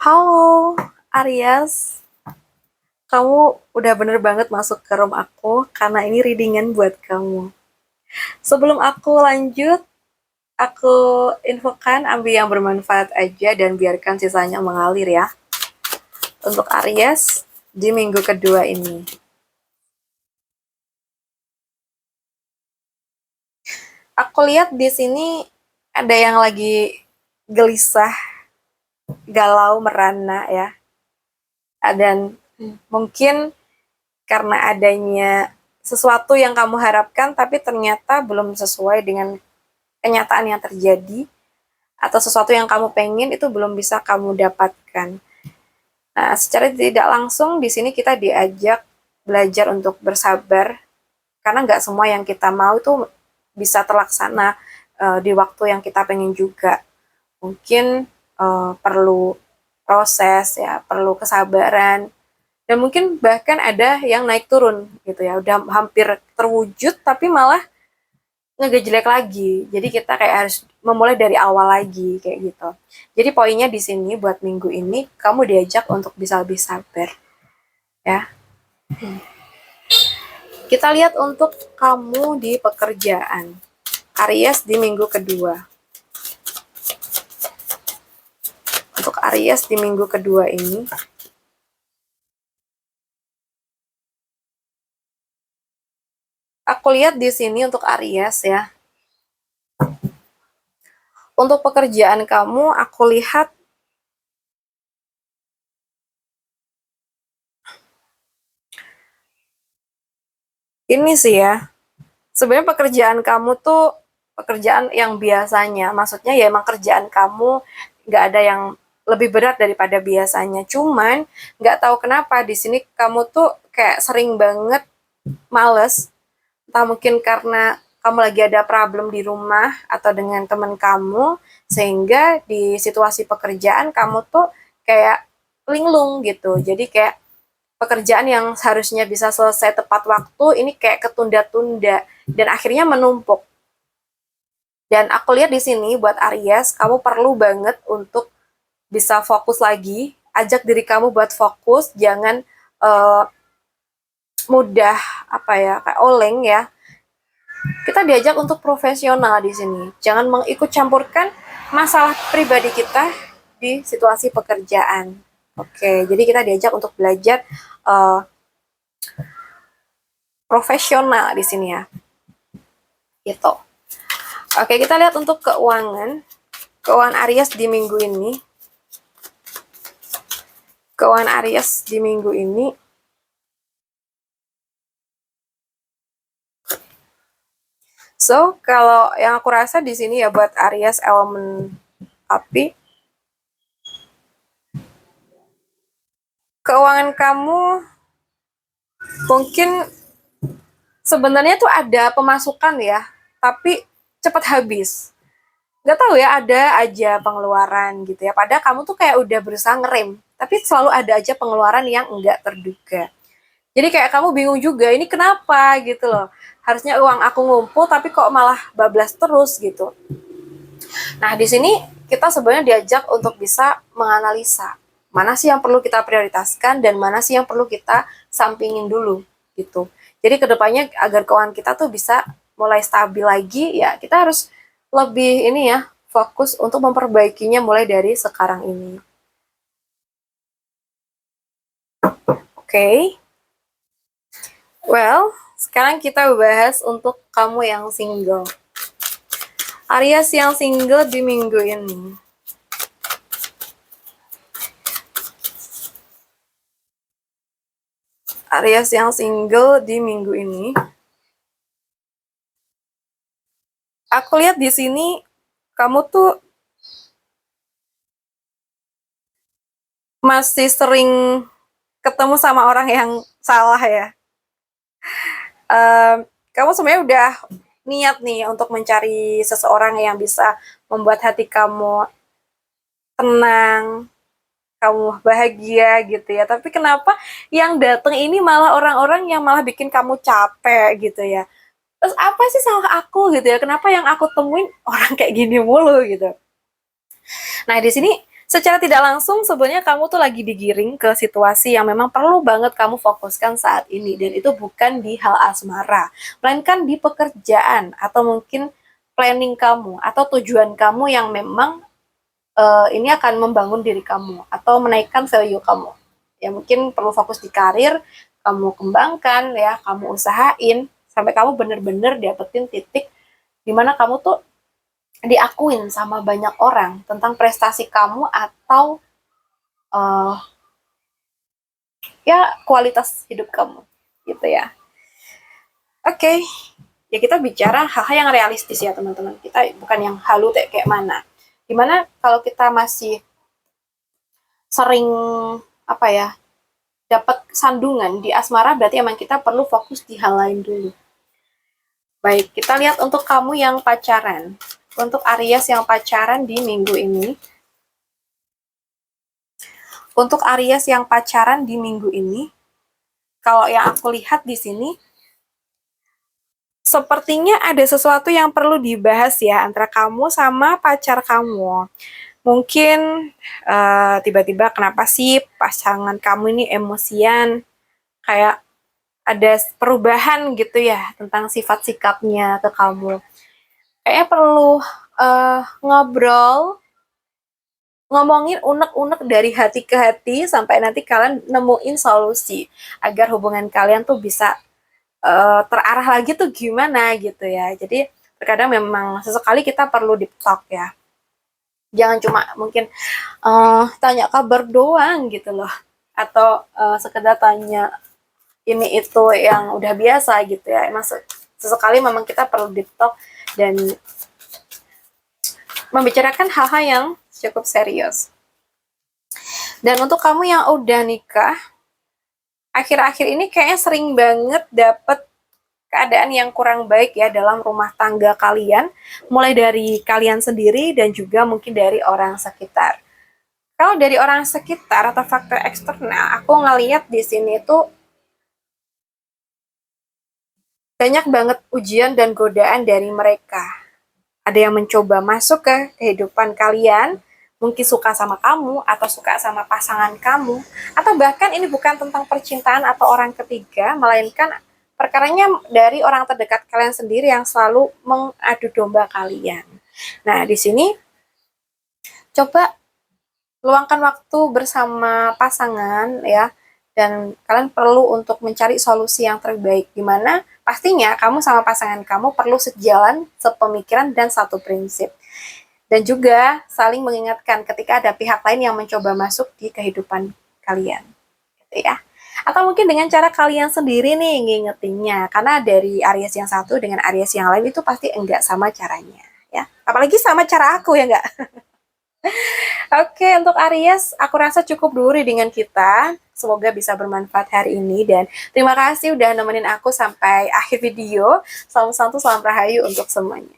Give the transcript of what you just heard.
Halo, Aries. Kamu udah bener banget masuk ke room aku karena ini readingan buat kamu. Sebelum aku lanjut, aku infokan ambil yang bermanfaat aja dan biarkan sisanya mengalir ya. Untuk Aries di minggu kedua ini. Aku lihat di sini ada yang lagi gelisah, galau, merana ya. Dan mungkin karena adanya sesuatu yang kamu harapkan tapi ternyata belum sesuai dengan kenyataan yang terjadi atau sesuatu yang kamu pengen itu belum bisa kamu dapatkan. Nah, secara tidak langsung di sini kita diajak belajar untuk bersabar karena nggak semua yang kita mau itu bisa terlaksana di waktu yang kita pengen juga. Mungkin perlu proses ya, perlu kesabaran dan mungkin bahkan ada yang naik turun gitu ya, udah hampir terwujud tapi malah ngegejelek lagi. Jadi kita kayak harus memulai dari awal lagi kayak gitu. Jadi poinnya di sini buat minggu ini kamu diajak untuk bisa lebih sabar ya. Kita lihat untuk kamu di pekerjaan. Aries di minggu kedua. Untuk Aries di minggu kedua ini, aku lihat di sini untuk Aries ya. Untuk pekerjaan kamu, aku lihat ini sih ya. Sebenarnya pekerjaan kamu tuh pekerjaan yang biasanya, maksudnya ya emang kerjaan kamu nggak ada yang lebih berat daripada biasanya. Cuman nggak tahu kenapa di sini kamu tuh kayak sering banget males. Entah mungkin karena kamu lagi ada problem di rumah atau dengan teman kamu, sehingga di situasi pekerjaan kamu tuh kayak linglung gitu. Jadi kayak pekerjaan yang seharusnya bisa selesai tepat waktu ini kayak ketunda-tunda dan akhirnya menumpuk. Dan aku lihat di sini buat Aries, kamu perlu banget untuk bisa fokus lagi, ajak diri kamu buat fokus, jangan uh, mudah apa ya, kayak oleng ya. Kita diajak untuk profesional di sini. Jangan mengikut campurkan masalah pribadi kita di situasi pekerjaan. Oke, jadi kita diajak untuk belajar uh, profesional di sini ya. Gitu. Oke, kita lihat untuk keuangan. Keuangan Aries di minggu ini. Keuangan Aries di minggu ini. So, kalau yang aku rasa di sini ya buat Aries elemen api, keuangan kamu mungkin sebenarnya tuh ada pemasukan ya, tapi cepat habis. Nggak tahu ya, ada aja pengeluaran gitu ya. Padahal kamu tuh kayak udah berusaha ngerem, tapi selalu ada aja pengeluaran yang nggak terduga. Jadi kayak kamu bingung juga, ini kenapa gitu loh. Harusnya uang aku ngumpul, tapi kok malah bablas terus gitu. Nah, di sini kita sebenarnya diajak untuk bisa menganalisa mana sih yang perlu kita prioritaskan dan mana sih yang perlu kita sampingin dulu gitu. Jadi kedepannya agar keuangan kita tuh bisa mulai stabil lagi ya kita harus lebih ini ya fokus untuk memperbaikinya mulai dari sekarang ini. Oke, okay. Well sekarang kita bahas untuk kamu yang single. Aries yang single di minggu ini. Aries yang single di minggu ini. Aku lihat di sini kamu tuh masih sering ketemu sama orang yang salah ya. Kamu sebenarnya udah niat nih untuk mencari seseorang yang bisa membuat hati kamu tenang, kamu bahagia gitu ya. Tapi kenapa yang datang ini malah orang-orang yang malah bikin kamu capek gitu ya. Terus apa sih salah aku gitu ya? Kenapa yang aku temuin orang kayak gini mulu gitu? Nah, di sini secara tidak langsung sebenarnya kamu tuh lagi digiring ke situasi yang memang perlu banget kamu fokuskan saat ini, dan itu bukan di hal asmara, melainkan di pekerjaan atau mungkin planning kamu atau tujuan kamu yang memang ini akan membangun diri kamu atau menaikkan value kamu. Ya mungkin perlu fokus di karir, kamu kembangkan ya, kamu usahain sampai kamu bener-bener dapetin titik dimana kamu tuh diakuin sama banyak orang tentang prestasi kamu atau uh, ya kualitas hidup kamu gitu ya. Oke, ya kita bicara hal-hal yang realistis ya teman-teman. Kita bukan yang halu kayak mana. Dimana kalau kita masih sering apa ya dapat sandungan di asmara, berarti emang kita perlu fokus di hal lain dulu. Baik, kita lihat untuk kamu yang pacaran. Untuk Aries yang pacaran di minggu ini. Untuk Aries yang pacaran di minggu ini, kalau yang aku lihat di sini, sepertinya ada sesuatu yang perlu dibahas ya antara kamu sama pacar kamu. Mungkin tiba-tiba kenapa sih pasangan kamu ini emosian, kayak ada perubahan gitu ya tentang sifat sikapnya ke kamu. Kayaknya perlu ngobrol, ngomongin unek-unek dari hati ke hati sampai nanti kalian nemuin solusi agar hubungan kalian tuh bisa terarah lagi tuh gimana gitu ya. Jadi terkadang memang sesekali kita perlu deep talk ya. Jangan cuma mungkin tanya kabar doang gitu loh. Atau sekedar tanya ini itu yang udah biasa gitu ya. Sesekali memang kita perlu deep talk dan membicarakan hal-hal yang cukup serius. Dan untuk kamu yang udah nikah, akhir-akhir ini kayaknya sering banget dapet keadaan yang kurang baik ya dalam rumah tangga kalian, mulai dari kalian sendiri dan juga mungkin dari orang sekitar. Kalau dari orang sekitar atau faktor eksternal, aku ngeliat di sini tuh banyak banget ujian dan godaan dari mereka. Ada yang mencoba masuk ke kehidupan kalian, mungkin suka sama kamu atau suka sama pasangan kamu, atau bahkan ini bukan tentang percintaan atau orang ketiga, melainkan perkaranya dari orang terdekat kalian sendiri yang selalu mengadu domba kalian. Nah, di sini coba luangkan waktu bersama pasangan ya, dan kalian perlu untuk mencari solusi yang terbaik, dimana pastinya kamu sama pasangan kamu perlu sejalan, sepemikiran, dan satu prinsip. Dan juga saling mengingatkan ketika ada pihak lain yang mencoba masuk di kehidupan kalian. Gitu ya. Atau mungkin dengan cara kalian sendiri nih ngingetinnya. Karena dari Aries yang satu dengan Aries yang lain itu pasti enggak sama caranya. Ya. Apalagi sama cara aku ya enggak? Oke, untuk Aries, aku rasa cukup dulu dengan kita. Semoga bisa bermanfaat hari ini. Dan terima kasih udah nemenin aku sampai akhir video. Salam santu, salam rahayu untuk semuanya.